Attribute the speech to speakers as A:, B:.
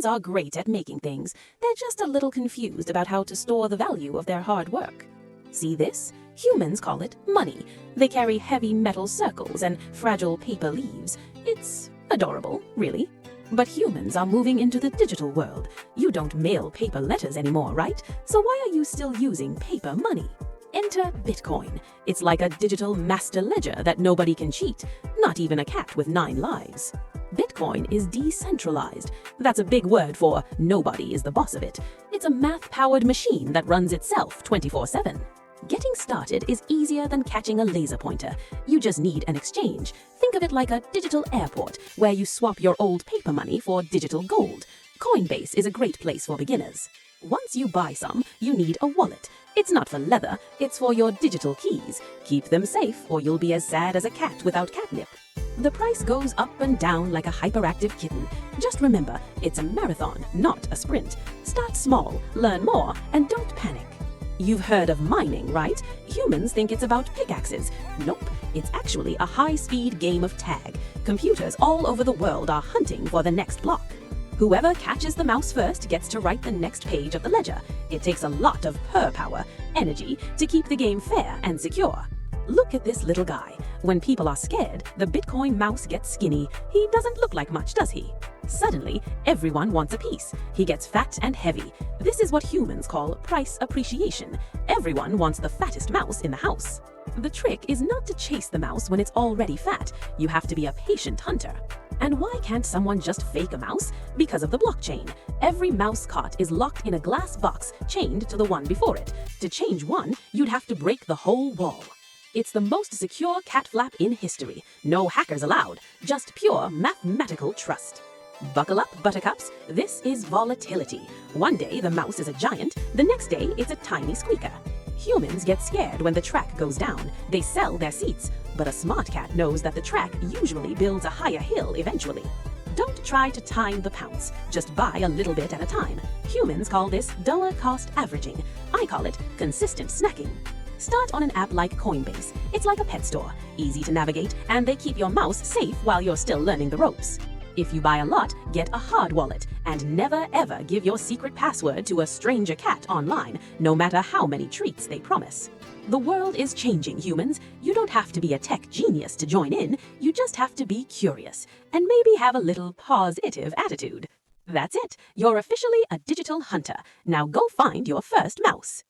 A: Humans are great at making things. They're just a little confused about how to store the value of their hard work. See this? Humans call it money. They carry heavy metal circles and fragile paper leaves. It's adorable, really. But humans are moving into the digital world. You don't mail paper letters anymore, right? So why are you still using paper money? Enter Bitcoin. It's like a digital master ledger that nobody can cheat, not even a cat with 9 lives. Bitcoin is decentralized. That's a big word for nobody is the boss of it. It's a math-powered machine that runs itself 24/7. Getting started is easier than catching a laser pointer. You just need an exchange. Think of it like a digital airport where you swap your old paper money for digital gold. Coinbase is a great place for beginners. Once you buy some, you need a wallet. It's not for leather, it's for your digital keys. Keep them safe or you'll be as sad as a cat without catnip. The price goes up and down like a hyperactive kitten. Just remember, it's a marathon, not a sprint. Start small, learn more, and don't panic. You've heard of mining, right? Humans think it's about pickaxes. Nope, it's actually a high-speed game of tag. Computers all over the world are hunting for the next block. Whoever catches the mouse first gets to write the next page of the ledger. It takes a lot of power, energy, to keep the game fair and secure. Look at this little guy. When people are scared, the Bitcoin mouse gets skinny. He doesn't look like much, does he? Suddenly, everyone wants a piece. He gets fat and heavy. This is what humans call price appreciation. Everyone wants the fattest mouse in the house. The trick is not to chase the mouse when it's already fat. You have to be a patient hunter. And why can't someone just fake a mouse? Because of the blockchain. Every mouse caught is locked in a glass box chained to the one before it. To change one, you'd have to break the whole wall. It's the most secure cat flap in history. No hackers allowed, just pure mathematical trust. Buckle up, buttercups. This is volatility. One day the mouse is a giant, the next day it's a tiny squeaker. Humans get scared when the track goes down. They sell their seats. But a smart cat knows that the track usually builds a higher hill eventually. Don't try to time the pounce. Just buy a little bit at a time. Humans call this dollar cost averaging. I call it consistent snacking. Start on an app like Coinbase. It's like a pet store, easy to navigate, and they keep your mouse safe while you're still learning the ropes. If you buy a lot, get a hard wallet, and never ever give your secret password to a stranger cat online, no matter how many treats they promise. The world is changing, humans. You don't have to be a tech genius to join in, you just have to be curious, and maybe have a little paws-itive attitude. That's it, you're officially a digital hunter. Now go find your first mouse.